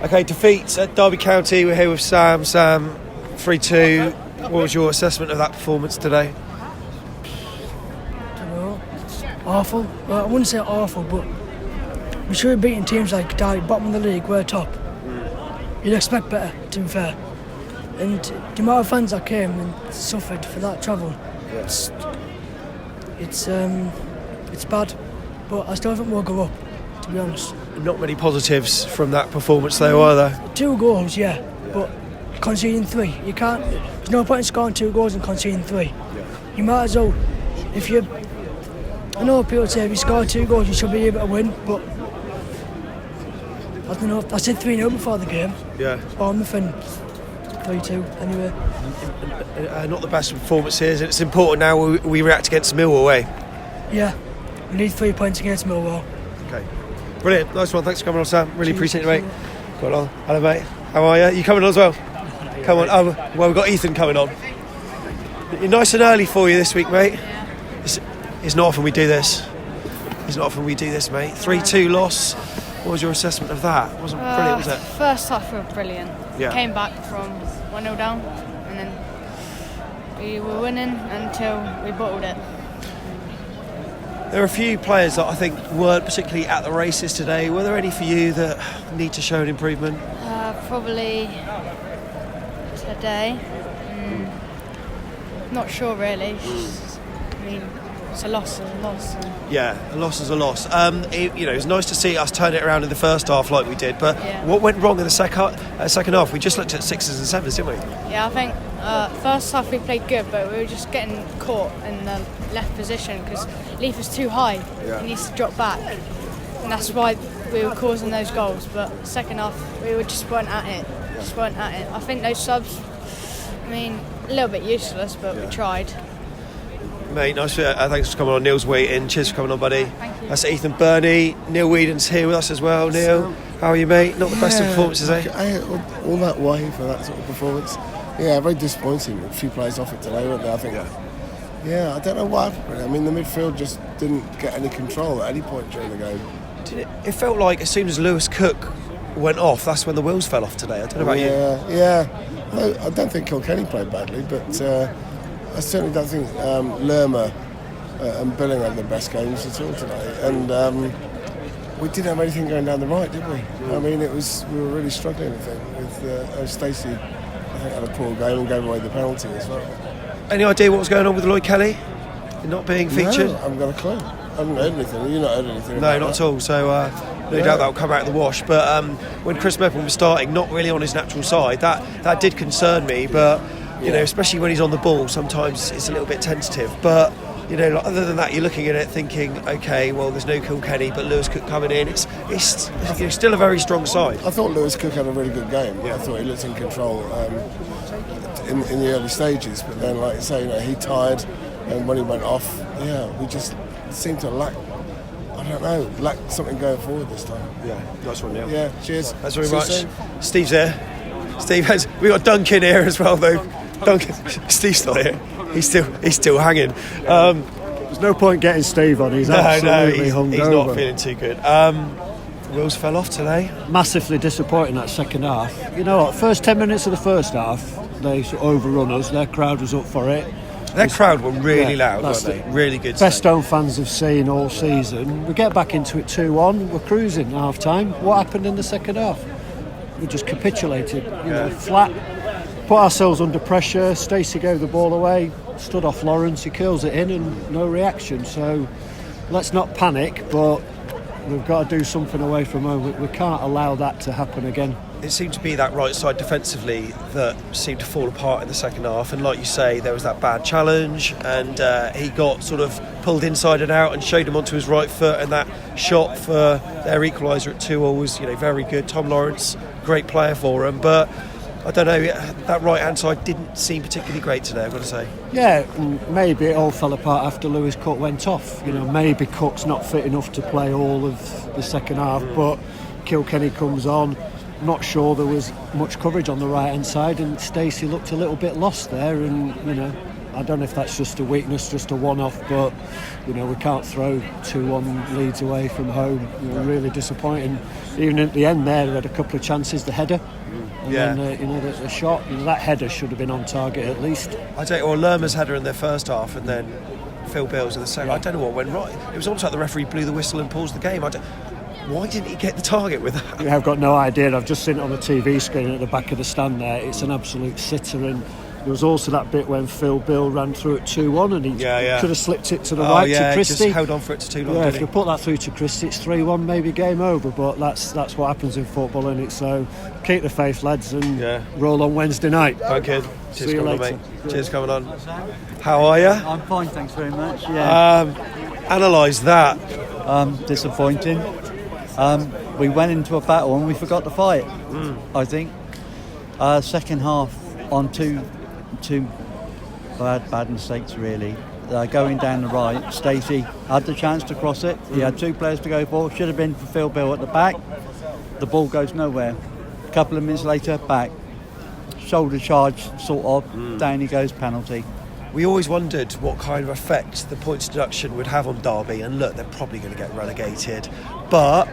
Okay, defeats at Derby County. We're here with Sam. Sam, 3-2. What was your assessment of that performance today? I don't know. Awful. Well, I wouldn't say awful, but we should have beaten teams like Derby, bottom of the league. We're top. You'd expect better, to be fair. And the amount of fans that came and suffered for that travel, it's bad. But I still think we'll go up, to be honest. Not many positives from that performance, though, are there? 2 goals, yeah, but conceding 3, you can't. There's no point in scoring 2 goals and conceding 3. Yeah. You might as well, I know people say if you score 2 goals, you should be able to win, but I don't know. I said 3-0 before the game. Yeah. Bournemouth and 3-2 anyway. Not the best performances. It's important now we react against Millwall away. Yeah, we need 3 points against Millwall. Okay. Brilliant. Nice one. Thanks for coming on, Sam. Really appreciate it, mate. Got on. Hello, mate. How are you? You coming on as well? Come on. Oh, well, we've got Ethan coming on. You're nice and early for you this week, mate. Yeah. It's not often we do this. It's not often we do this, mate. 3-2 loss. What was your assessment of that? It wasn't brilliant, was it? First half we were brilliant. Yeah. Came back from 1-0 down and then we were winning until we bottled it. There are a few players that I think weren't particularly at the races today. Were there any for you that need to show an improvement? Probably today. Not sure really. I mean, it's a loss. Yeah, a loss is a loss. It's nice to see us turn it around in the first half like we did, but what went wrong in the second half? We just looked at 6s and 7s, didn't we? Yeah, I think first half we played good, but we were just getting caught in the left position because Leaf was too high. Yeah. He needs to drop back, and that's why we were causing those goals. But second half we just weren't at it. I think those subs, a little bit useless, but we tried. Mate, nice. Thanks for coming on. Neil's waiting. Cheers for coming on, buddy. Thank you. That's Ethan Burney. Neil Whedon's here with us as well. Neil, how are you, mate? Not the best of performances, eh? All that way for that sort of performance. Yeah, very disappointing. A few players off it today, weren't they? I think. Yeah, I don't know what happened. I mean, the midfield just didn't get any control at any point during the game. It felt like as soon as Lewis Cook went off, that's when the wheels fell off today. I don't know about you. Yeah. No, I don't think Kilkenny played badly, but I certainly don't think Lerma and Billing had the best games at all today. And we didn't have anything going down the right, did we? I mean, we were really struggling, I think, with Stacey. I think had a poor game and gave away the penalty as well. Any idea what was going on with Lloyd Kelly? Not being featured? No, I haven't got a clue. I haven't heard anything. You've not heard anything? No, not at all. So no doubt that'll come out of the wash. But when Chris Mepham was starting, not really on his natural side, that did concern me. But you know, especially when he's on the ball, sometimes it's a little bit tentative. But you know, other than that, you're looking at it thinking, okay, well, there's no Kilkenny, but Lewis Cook coming in. It's still a very strong side. I thought Lewis Cook had a really good game. Yeah. I thought he looked in control in the early stages, but then, like you say, he tired, and when he went off, we just seemed to lack something going forward this time. Yeah, nice one, Neil. Yeah, cheers. Thanks very much. Steve's here. We got Duncan here as well, though. Duncan, Steve's not here. He's still hanging. There's no point getting Steve on. He's absolutely hungover. He's not feeling too good. Wheels fell off today. Massively disappointing that second half. You know what? First 10 minutes of the first half, they sort of overrun us. Their crowd was up for it. Their crowd were really loud, weren't they? Really good. Best home fans have seen all season. We get back into it 2-1. We're cruising at half time. What happened in the second half? We just capitulated. Flat. Put ourselves under pressure. Stacey gave the ball away. Stood off Lawrence. He curls it in and no reaction. So let's not panic, but we've got to do something away from home. We can't allow that to happen again. It seemed to be that right side defensively that seemed to fall apart in the second half, and like you say, there was that bad challenge, and he got sort of pulled inside and out and showed him onto his right foot, and that shot for their equaliser at 2-2 was very good. Tom Lawrence, great player for him, but I don't know, that right hand side didn't seem particularly great today, I've got to say. Yeah, maybe it all fell apart after Lewis Cook went off. Maybe Cook's not fit enough to play all of the second half, but Kilkenny comes on. Not sure there was much coverage on the right hand side, and Stacey looked a little bit lost there, and I don't know if that's just a weakness, just a one-off, but we can't throw 2-1 leads away from home. Really disappointing. Even at the end there, we had a couple of chances. The header, and then the shot. That header should have been on target at least. Lerma's header in their first half, and then Phil Bill's in the second. I don't know what went right. It was almost like the referee blew the whistle and paused the game. Why didn't he get the target with that? I've got no idea. I've just seen it on the TV screen at the back of the stand there. It's an absolute sitter. And there was also that bit when Phil Bill ran through at 2-1 and he could have slipped it to the right to Christie. Just held on for it too long. Yeah, if you put that through to Christie, it's 3-1, maybe game over. But that's what happens in football, isn't it? So keep the faith, lads, and roll on Wednesday night. Okay. See you later. Mate. Cheers coming on. How are you? I'm fine, thanks very much. Yeah. Analyse that. Disappointing. We went into a battle and we forgot to fight. I think. Second half on two bad mistakes really. Going down the right, Stacey had the chance to cross it. He had two players to go for. Should have been for Phil Bill at the back. The ball goes nowhere. A couple of minutes later, back. Shoulder charge, sort of. Down he goes, penalty. We always wondered what kind of effect the points deduction would have on Derby, and look, they're probably going to get relegated. But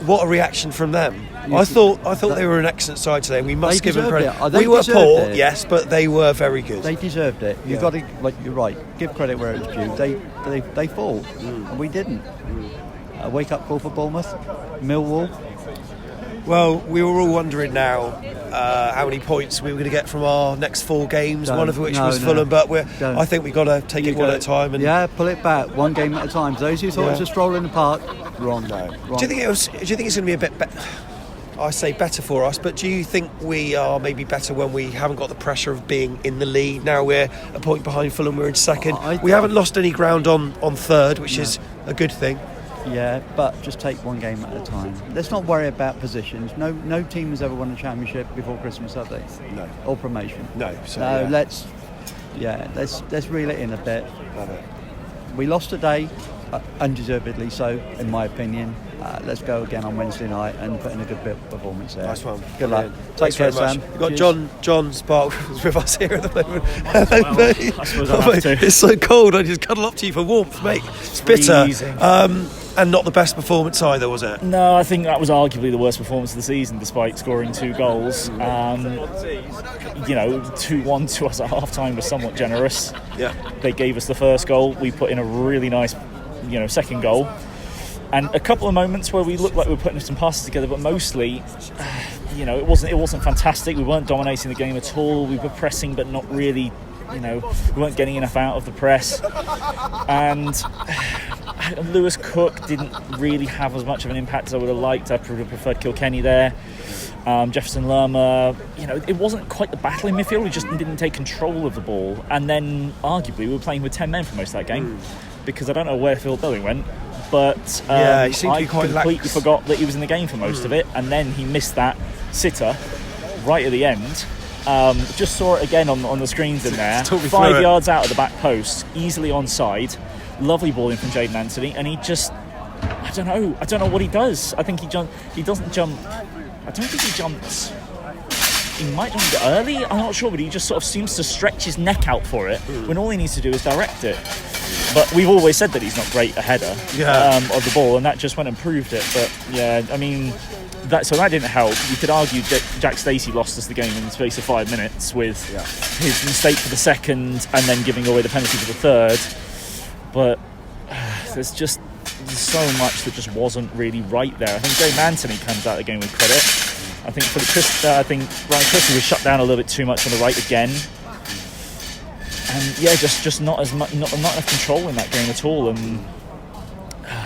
what a reaction from them! I thought they were an excellent side today. We must give them credit. We were poor, yes, but they were very good. They deserved it. You've got to, you're right. Give credit where it's due. They fought, and we didn't. Wake up call for Bournemouth, Millwall. Well, we were all wondering now how many points we were going to get from our next 4 games, one of which was Fulham, but I think we've got to take it one at a time. And pull it back, one game at a time. Those who thought it was a stroll in the park, wrong. Do you think it's going to be a bit better? I say better for us, but do you think we are maybe better when we haven't got the pressure of being in the lead? Now we're a point behind Fulham, we're in second. We haven't lost any ground on third, which is a good thing. Yeah, but just take one game at a time. Let's not worry about positions. No team has ever won a championship before Christmas, have they? No. Or promotion. No. Let's reel it in a bit. Love it. We lost today, undeservedly so, in my opinion. Let's go again on Wednesday night and put in a good bit of performance there. Nice one. Good luck. Take care, Sam. We've got John Spark with us here at the moment. I suppose I'll have to. It's so cold, I just cuddle up to you for warmth, mate. It's bitter. And not the best performance either, was it? No, I think that was arguably the worst performance of the season, despite scoring 2 goals. 2-1 to us at half-time was somewhat generous. Yeah. They gave us the first goal. We put in a really nice, second goal. And a couple of moments where we looked like we were putting some passes together, but mostly, it wasn't fantastic. We weren't dominating the game at all. We were pressing, but not really. We weren't getting enough out of the press. And Lewis Cook didn't really have as much of an impact as I would have liked. I would have preferred Kilkenny there. Jefferson Lerma, it wasn't quite the battle in midfield. We just didn't take control of the ball. And then, arguably, we were playing with 10 men for most of that game. Because I don't know where Phil Billing went. But he seemed to be quite completely forgot that he was in the game for most of it. And then he missed that sitter right at the end. Just saw it again on the screens in there. 5 yards out of the back post, easily onside. Lovely ball in from Jayden Anthony, and he just, I don't know what he does. I think he doesn't jump. I don't think he jumps. He might jump early. I'm not sure, but he just sort of seems to stretch his neck out for it when all he needs to do is direct it. But we've always said that he's not great a header of the ball, and that just went and proved it. But yeah, I mean. That didn't help. You could argue that Jack Stacey lost us the game in the space of 5 minutes with his mistake for the second and then giving away the penalty for the third. But there's so much that just wasn't really right there. I think Jayden Anthony comes out of the game with credit. I think Ryan Christie was shut down a little bit too much on the right again. And just not enough control in that game at all. And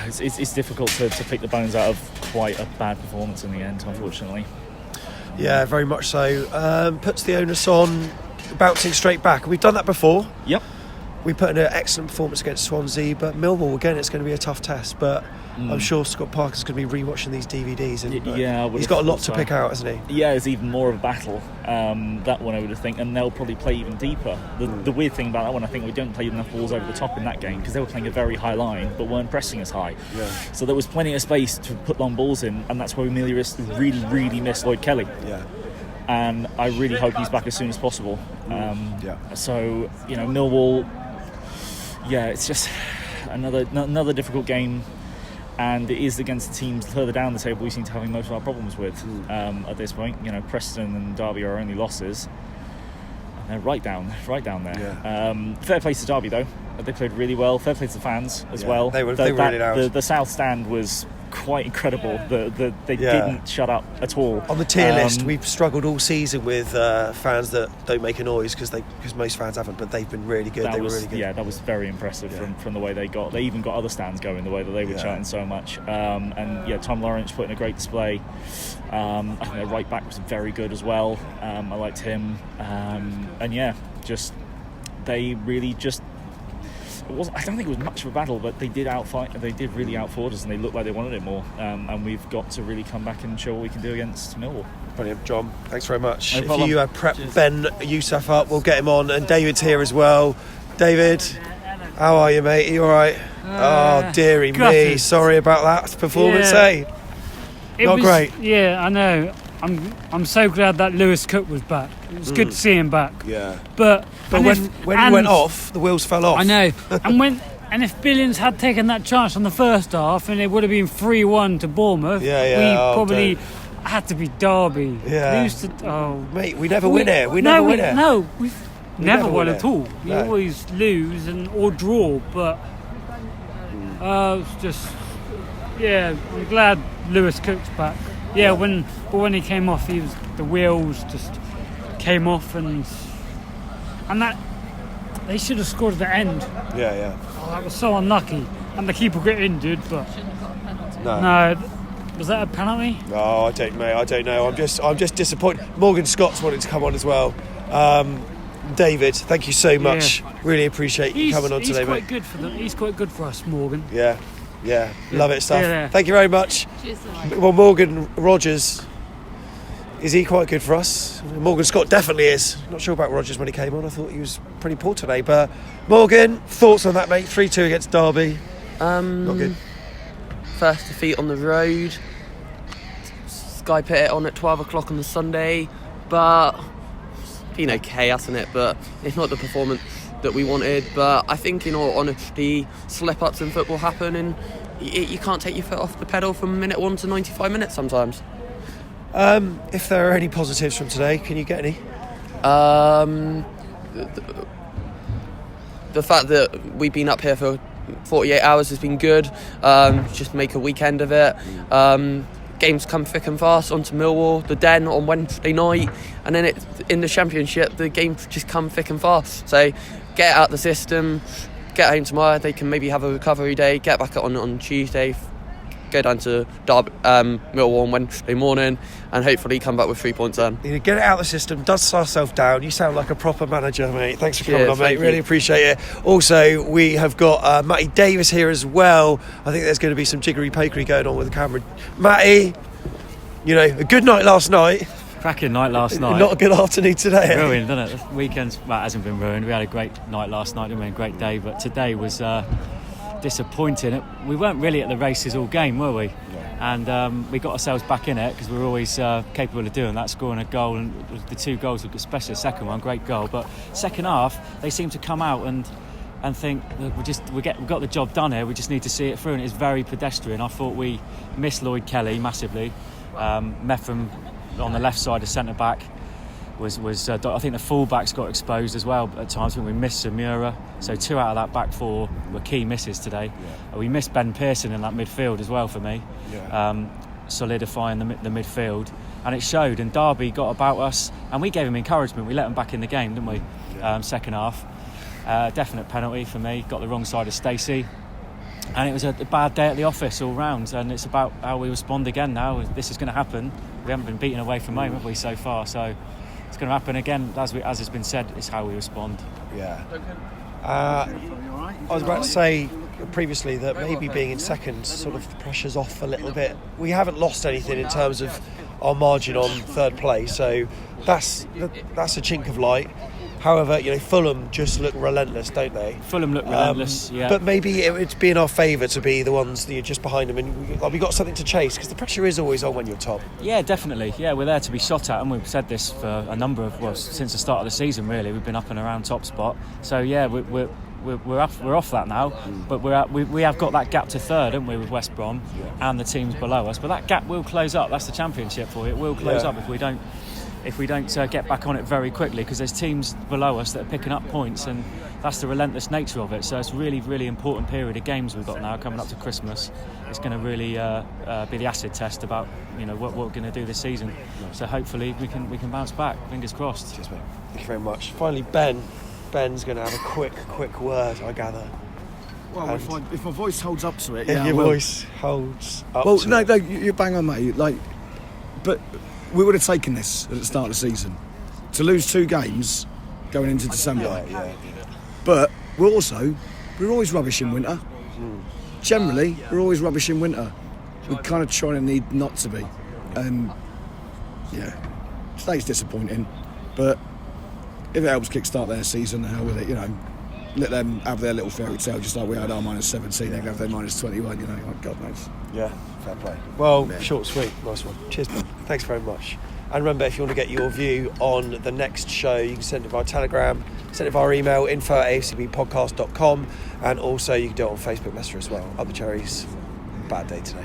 it's difficult to pick the bones out of quite a bad performance in the end, unfortunately. Yeah, very much so. Puts the onus on bouncing straight back. We've done that before. Yep. We put in an excellent performance against Swansea, but Millwall, again, it's going to be a tough test. But I'm sure Scott Parker's going to be rewatching these DVDs. And he's got a lot to pick out, hasn't he? Yeah, it's even more of a battle, that one I would think, and they'll probably play even deeper. The weird thing about that one, I think we don't play enough balls over the top in that game because they were playing a very high line but weren't pressing as high. Yeah. So there was plenty of space to put long balls in, and that's where we really missed Lloyd Kelly. Yeah. and I really hope he's back as soon as possible. So, Millwall, it's just another difficult game, and it is against the teams further down the table we seem to be having most of our problems with at this point. Preston and Derby are our only losses. They're right down there. Yeah. Fair play to Derby though; they played really well. Fair play to the fans as well. They were really loud. The South Stand was quite incredible. They didn't shut up at all. On the tier list, we've struggled all season with fans that don't make a noise because most fans haven't, but they've been really good. They were really good. Yeah, that was very impressive from the way they got. They even got other stands going the way that they were chanting so much. Tom Lawrence put in a great display. I think their right back was very good as well. I liked him. They really just. I don't think it was much of a battle, but they did outfight. They did really outford us, and they looked like they wanted it more. And we've got to really come back and show what we can do against Millwall. Brilliant, John. Thanks very much. No problem. If you prep Ben Youssef up, we'll get him on, and David's here as well. David, how are you, mate? Are you all right? Oh, dearie me. Sorry about that performance, Not great. Yeah, I know. I'm so glad that Lewis Cook was back. It was good to see him back. Yeah. But when he went off, the wheels fell off. I know. and if Billions had taken that chance on the first half, and it would have been 3-1 to Bournemouth, we probably had to be Derby. Yeah. Mate, we never win it. We never win it. No, we've never won at all. We always lose or draw. But it's just, I'm glad Lewis Cook's back. Yeah, when he came off, the wheels just came off, and that they should have scored at the end. Yeah. Oh, that was so unlucky, and the keeper got injured. But no, was that a penalty? No, I don't know. I'm just disappointed. Morgan Scott's wanted to come on as well. David, thank you so much. Really appreciate you coming on today, mate. He's quite good for us, Morgan. Yeah, love it stuff. Yeah. Thank you very much. Cheers. Well, Morgan Rogers, is he quite good for us? Morgan Scott definitely is. Not sure about Rogers when he came on. I thought he was pretty poor today. But Morgan, thoughts on that, mate? 3-2 against Derby. Not good. First defeat on the road. Sky put it on at 12 o'clock on the Sunday, but it's been okay, hasn't it? But it's not the performance that we wanted. But I think, in all honesty, slip-ups in football happen, and you can't take your foot off the pedal from minute 1 to 95 minutes sometimes. If there are any positives from today, can you get any? The fact that we've been up here for 48 hours has been good. Just make a weekend of it. Games come thick and fast onto Millwall, the Den on Wednesday night, and then in the Championship the games just come thick and fast. So get it out the system, get home tomorrow. They can maybe have a recovery day, get back on Tuesday, go down to Millwall on Wednesday morning, and hopefully come back with 3 points then. You get it out of the system, dust ourselves down. You sound like a proper manager, mate. Thanks for coming on, mate. Really appreciate it. Also, we have got Matty Davis here as well. I think there's going to be some jiggery-pokery going on with the camera. Matty, a good night last night. Cracking night last night. Not a good afternoon today. Ruined, doesn't it? The weekend's hasn't been ruined. We had a great night last night, didn't we? A great day, but today was disappointing. We weren't really at the races all game, were we? And we got ourselves back in it because we were always capable of doing that, scoring a goal, and the 2 goals, especially the second one, great goal. But second half, they seem to come out and think we got the job done here. We just need to see it through, and it's very pedestrian. I thought we missed Lloyd Kelly massively. Meffam on the left side of centre back was I think the full backs got exposed as well at times. I think we missed Samura, so 2 out of that back 4 were key misses today. We missed Ben Pearson in that midfield as well for me, solidifying the midfield, and it showed. And Derby got about us, and we gave him encouragement. We let him back in the game, didn't we? Second half, definite penalty for me. Got the wrong side of Stacey, and it was a bad day at the office all round. And it's about how we respond again now. This is going to happen. We haven't been beaten away from home, have we, so far? So it's going to happen again, as has been said. It's how we respond. I was about to say previously that maybe being in second, sort of the pressure's off a little bit. We haven't lost anything in terms of our margin on third place, so that's a chink of light. However, Fulham just look relentless, don't they? Fulham look relentless, yeah. But maybe it's be in our favour to be the ones that you're just behind them, and we got something to chase, because the pressure is always on when you're top. Yeah, definitely. Yeah, we're there to be shot at, and we've said this for a number of since the start of the season. Really, we've been up and around top spot. So yeah, we're off that now, but we have got that gap to third, haven't we, with West Brom and the teams below us. But that gap will close up. That's the Championship for you. It will close up if we don't get back on it very quickly, because there's teams below us that are picking up points, and that's the relentless nature of it. So it's really, really important period of games we've got now coming up to Christmas. It's going to really be the acid test about what we're going to do this season. So hopefully we can bounce back. Fingers crossed. Cheers, mate. Thank you very much. Finally, Ben's going to have a quick word, I gather. Well, if my voice holds up to it, if your voice holds up. Well, to no, it. no, you bang on, mate. But we would have taken this at the start of the season. To lose 2 games going into December. Yeah. But we're always rubbish in winter. Generally, we're always rubbish in winter. We're kind of trying to need not to be. And today's disappointing. But if it helps kickstart their season, the hell with it, let them have their little fairy tale, just like we had our -17, they can have their -21, like God knows. Yeah, fair play. Well, short, sweet, nice one. Cheers, Ben. Thanks very much. And remember, if you want to get your view on the next show, you can send it via Telegram, send it via email, info@afcbpodcast.com, and also you can do it on Facebook Messenger as well. Up the Cherries. Bad day today.